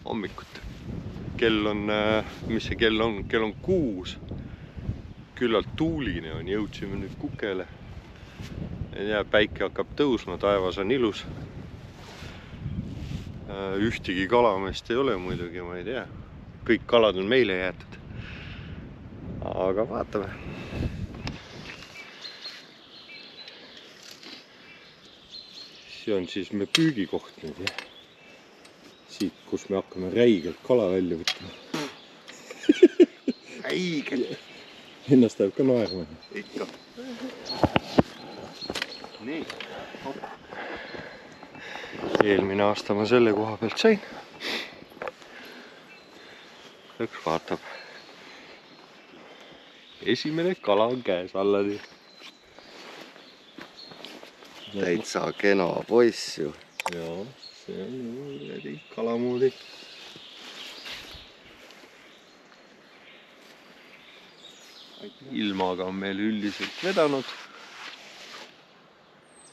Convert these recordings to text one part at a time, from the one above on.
hommikut. Kell on, mis see kell on? Kell on 6. Küllalt tuuline on, jõudsime nüüd kukele. Ja päike hakkab tõusma, taevas on ilus. Ühtegi kalameest ei ole muidugi, ma ei tea. Kõik kalad on meile jäetud. Aga vaatame. See on siis me püügikoht nüüd, jah. Siit, kus me hakkame räigelt kala välja võtma. Räigelt! Ennast läheb ka naerma. Ikka. Nii. Eelmine aasta ma selle koha pealt sain. Üks vaatab. Esimene kala on käes allani. Täitsa kena poiss ju. Jaa, see on kalamoodi. Ilmaga on meil üldiselt vedanud.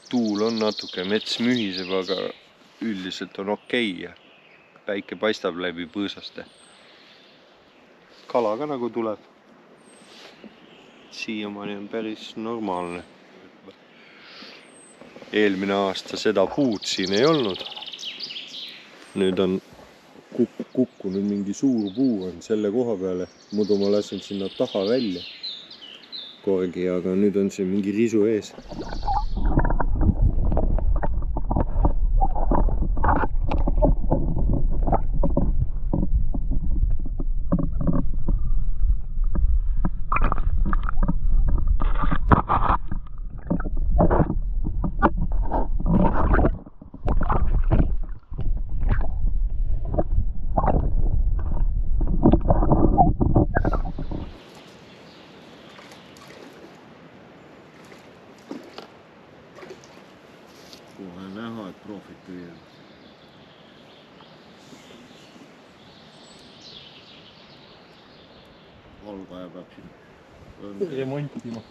Tuul on natuke, mets mühiseb, aga üldiselt on okei ja päike paistab läbi põõsaste. Kala ka nagu tuleb. Siiamaani on päris normaalne. Eelmine aasta seda puud siin ei olnud. Nüüd on kukkunud mingi suur puu on selle koha peale. Muidu ma lasin sinna taha välja korgi, aga nüüd on siin mingi risu ees. Kohe näha, et proofid püüavad. Valgaja peab siin remontima.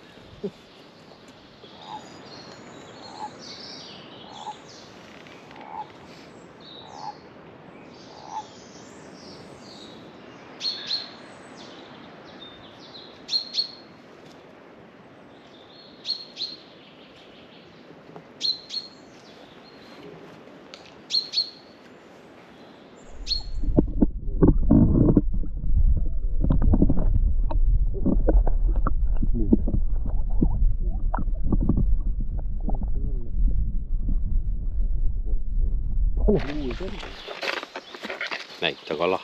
Näita kala.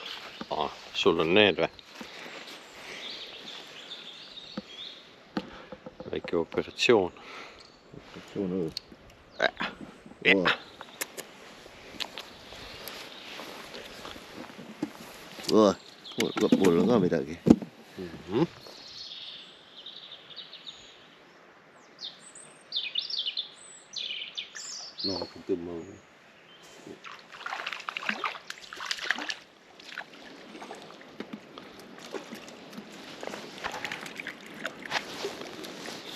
Sul on need või? Väike operatsioon. Operatsioon õud. Mul on ka midagi. No, hakkan tõmbama.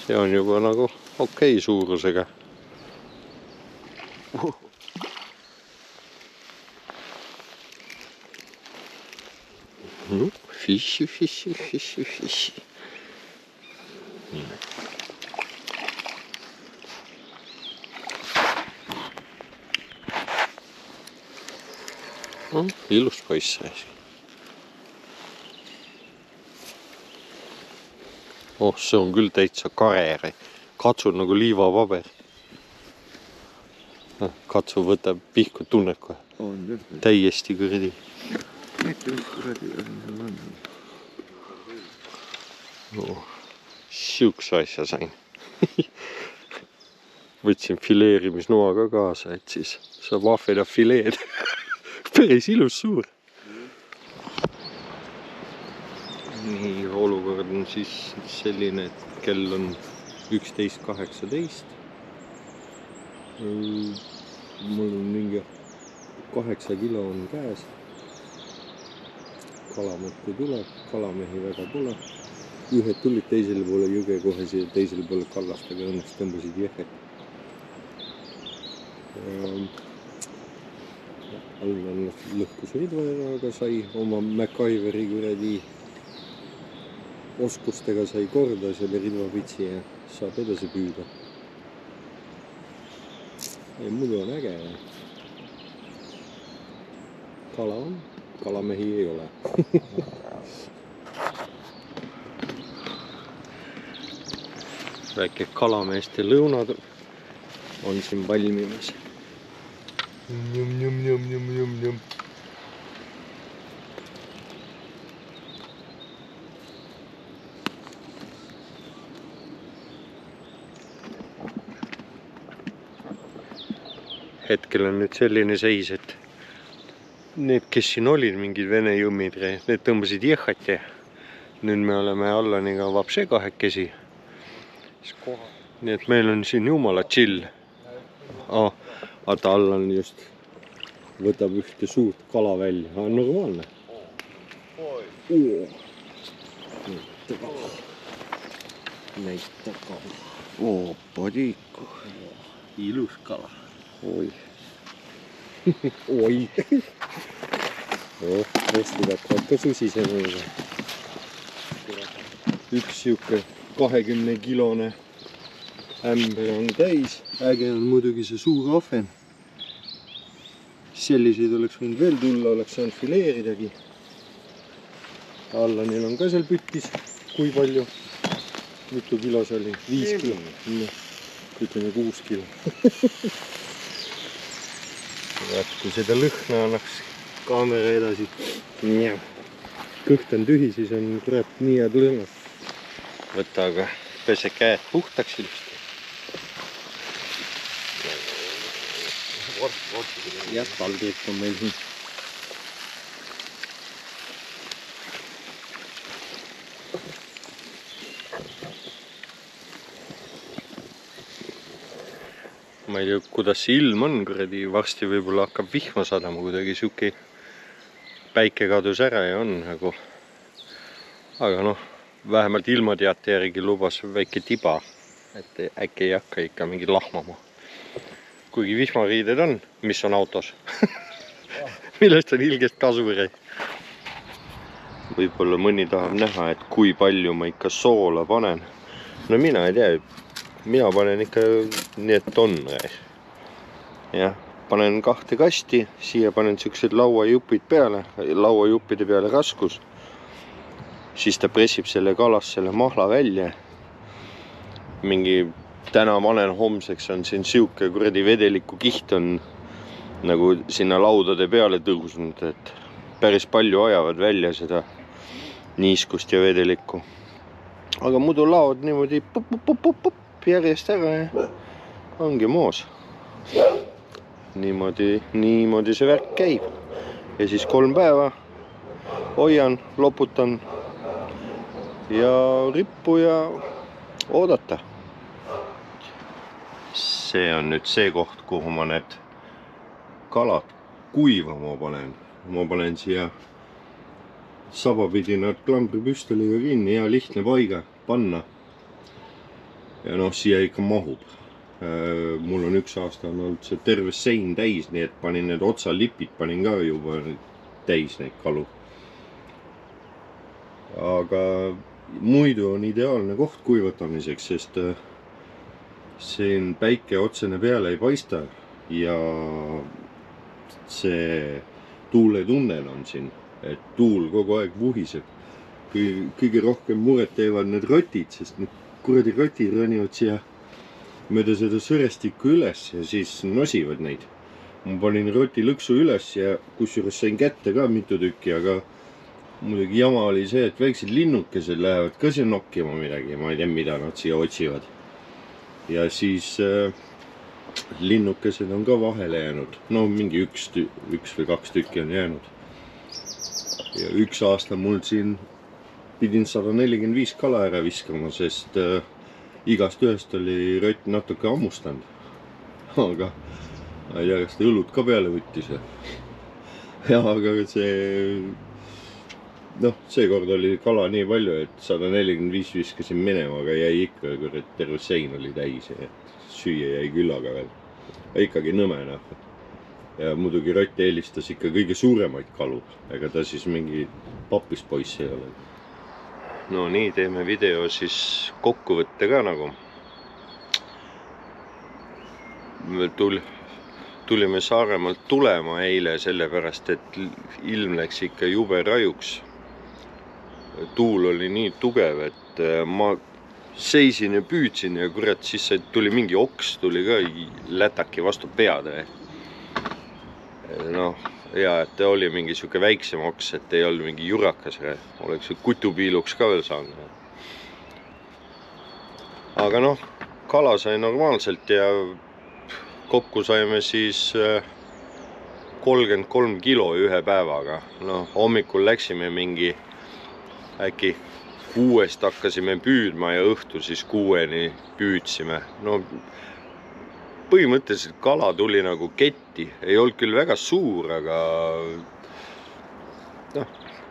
See on juba nagu okei suurusega. Fishi. Ilus poiss sai. See on küll täitsa kareeri. Katsu nagu liivapaber. Katsu võtab pihku, tunned kohe. Täiesti kuradi. Siukse asja sain. Võtsin fileerimisnoa ka kaasa, et siis saab ahveda fileed. Päris ilus suur. Nii, olukord on siis selline, et kell on 11.18. Mul on mingi 8 kilo on käes. Kalamõttu tuleb, kalamehi väga pole. Ühed tulid teisele poole jõge kohe siia teisele poole kallastega, õnneks tõmbasid jõhet. Allan lõhkus Ridva ära, aga sai oma MacGyveri kuradi oskustega sai korda selle Ridva pitsi ja saab edasi püüda. Ei, muidu on äge. Kala on, kalamehi ei ole. Väike kalameeste lõunad on siin valmimas. Njum. Hetkel on nüüd selline seis, et need, kes siin olid, mingid vene jõmmid, need tõmbasid jehhat ja nüüd me oleme Allaniga vapse kahekesi. Nii et meil on siin jumala chill. Vaata, Allan just võtab ühte suurt kala välja. Normaalne. Näita kala. Padiku. Ilus kala. Oi. Oi. Ostid hakkavad ka susisema juba. Üks siuke 20-kilone ämber on täis. Äge on muidugi see suur ahven. Selliseid oleks võinud veel tulla, oleks saanud fileeridagi. Allanil on ka seal püttis. Kui palju? Mitu kilo see oli? 5 kilo. Ütleme 6 kilo. Kui seda lõhna annaks kaamera edasi. Kõht on tühi, siis on kurat nii head lõhna. Võta aga pese käed puhtaks ilusti. Ja talgripp on meil siin. Ma ei tea, kuidas see ilm on, kuradi varsti võib-olla hakkab vihma sadama, kuidagi siuke päike kadus ära ja on nagu. Aga noh, vähemalt ilmateate järgi lubas väike tiba, et äkki ei hakka ikka mingi lahmama. Kuigi vihmariided on, mis on autos. Millest on ilgest kasu. Võib-olla mõni tahab näha, et kui palju ma ikka soola panen. No mina ei tea, mina panen ikka nii, et on. Ja, panen 2 kasti, siia panen siuksed lauajupid peale, lauajuppide peale raskus. Siis ta pressib selle kalas selle mahla välja. Mingi täna panen homseks on siin siuke kuradi vedeliku kiht on nagu sinna laudade peale tõusnud, et päris palju ajavad välja seda niiskust ja vedelikku. Aga muidu laod niimoodi järjest ära ja ongi moos. Niimoodi see värk käib. Ja siis 3 päeva hoian, loputan ja rippu ja oodata. See on nüüd see koht, kuhu ma need kalad kuivama panen. Ma panen siia sabapidi nad klambripüstoliga kinni ja lihtne paiga panna. Ja noh, siia ikka mahub. Mul on 1 aasta on olnud see terve sein täis, nii et panin need otsalipid, panin ka juba täis neid kalu. Aga muidu on ideaalne koht kuivatamiseks, sest siin päike otsene peale ei paista ja see tuuletunnel on siin, et tuul kogu aeg vuhiseb. Kõige rohkem muret teevad need rotid, sest need kuradi rotid ronivad siia mööda seda sõrestikku üles ja siis nosivad neid. Ma panin roti lõksu üles ja kusjuures sain kätte ka mitu tükki, aga muidugi jama oli see, et väiksed linnukesed lähevad ka siia nokkima midagi, ma ei tea, mida nad siia otsivad. Ja siis linnukesed on ka vahele jäänud. No mingi 1 või 2 tükki on jäänud. Ja 1 aasta mul siin pidin 145 kala ära viskama, sest igast ühest oli rott natuke ammustanud. Aga ma ei tea, kas ta õlut ka peale võttis. Ja aga seekord oli kala nii palju, et 145 viskasin minema, aga jäi ikka, et terve sein oli täis ja süüa jäi küllaga veel. Ikkagi nõme. ja muidugi Rott eelistas ikka kõige suuremaid kalu, ega ta siis mingi papispoiss ei ole. No nii, teeme video siis kokkuvõtte ka nagu. Me tulime Saaremaalt tulema eile sellepärast, et ilm läks ikka jube rajuks. Tuul oli nii tugev, et ma seisin ja püüdsin ja kurat, siis tuli mingi oks, tuli ka lätaki vastu pead. Noh, ja et oli mingi siuke väiksem oks, et ei olnud mingi jurakas, oleks kutupiiluks ka veel saanud. Aga noh, kala sai normaalselt ja kokku saime siis 33 kilo ühe päevaga. No, hommikul läksime mingi äkki 6 hakkasime püüdma ja õhtul siis 6-ni püüdsime. No, põhimõtteliselt kala tuli nagu ketti, ei olnud küll väga suur, aga noh,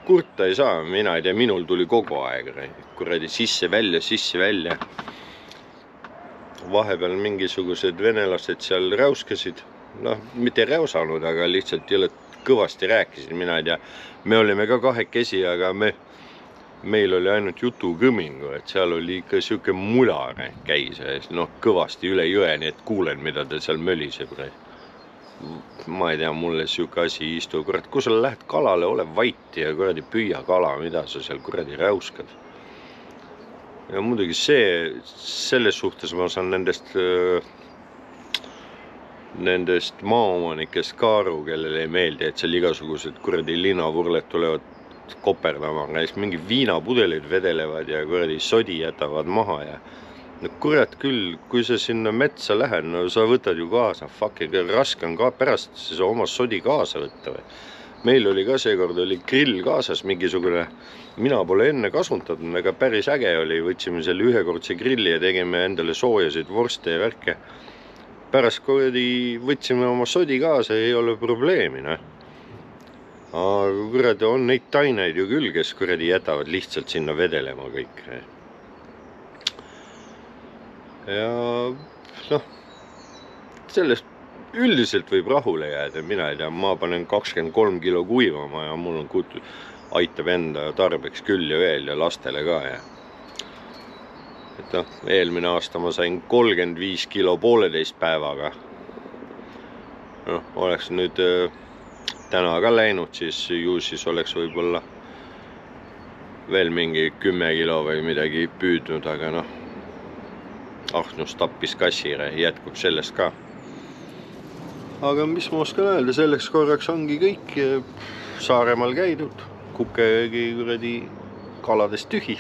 kurta ei saa, mina ei tea, minul tuli kogu aeg, kuradi sisse-välja. Vahepeal mingisugused venelased seal räuskasid, noh, mitte räusanud, aga lihtsalt jõle kõvasti rääkisid, mina ei tea. Me olime ka kahekesi, aga meil oli ainult jutugõmingu, et seal oli ikka siuke mula käis, noh, kõvasti üle jõe, nii et kuulen, mida ta seal möliseb. Ma ei tea, mulle siuke asi ei istu, kurat, kui sa lähed kalale, ole vaiti ja kuradi püüa kala, mida sa seal kuradi räuskad. Ja muidugi selles suhtes ma saan nendest maaomanikest ka aru, kellele ei meeldi, et seal igasugused kuradi linnavurled tulevad koperdama, näis mingi viinapudeleid vedelevad ja kuradi sodi jätavad maha ja no kurat küll, kui sa sinna metsa lähed, no sa võtad ju kaasa, fucking raske on ka pärast see oma sodi kaasa võtta või. Meil oli ka seekord oli grill kaasas mingisugune, mina pole enne kasutatud, aga päris äge oli, võtsime selle ühekordse grilli ja tegime endale soojasid vorste ja värke. Pärast kuradi võtsime oma sodi kaasa, ei ole probleemi, noh. Aga kuradi on neid taineid ju küll, kes kuradi jätavad lihtsalt sinna vedelema kõik. Ja noh, sellest üldiselt võib rahule jääda, mina ei tea, ma panen 23 kilo kuivama ja mul on aitab enda tarbeks küll ja veel ja lastele ka. Et noh, eelmine aasta ma sain 35 kilo 1,5 päevaga. Noh, oleks nüüd täna ka läinud, siis oleks võib-olla veel mingi 10 kilo või midagi püüdnud, aga noh, ahnus tappis kassire, jätkub sellest ka. Aga mis ma oskan öelda, selleks korraks ongi kõik Saaremaal käidud, Kukejõgi kuradi kaladest tühi.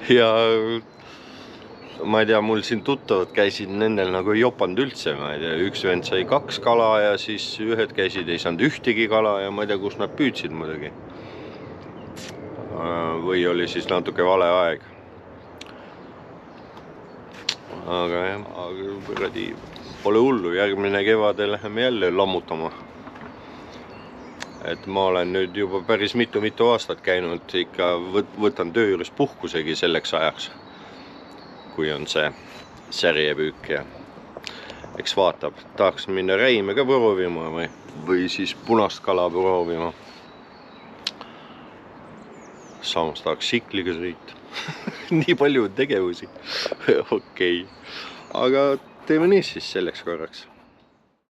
Ja ma ei tea, mul siin tuttavad käisid, nendel nagu ei jopanud üldse, ma ei tea, üks vend sai 2 kala ja siis ühed käisid, ei saanud ühtegi kala ja ma ei tea, kus nad püüdsid muidugi. Või oli siis natuke vale aeg. Aga jah, kuradi pole hullu, järgmine kevade läheme jälle lammutama. Et ma olen nüüd juba päris mitu aastat käinud, ikka võtan töö juures puhkusegi selleks ajaks, kui on see särjepüük ja eks vaatab, tahaks minna räime ka proovima või siis punast kala proovima. Samas tahaks sikliga sõita. Nii palju tegevusi. Okei. Aga teeme nii siis selleks korraks.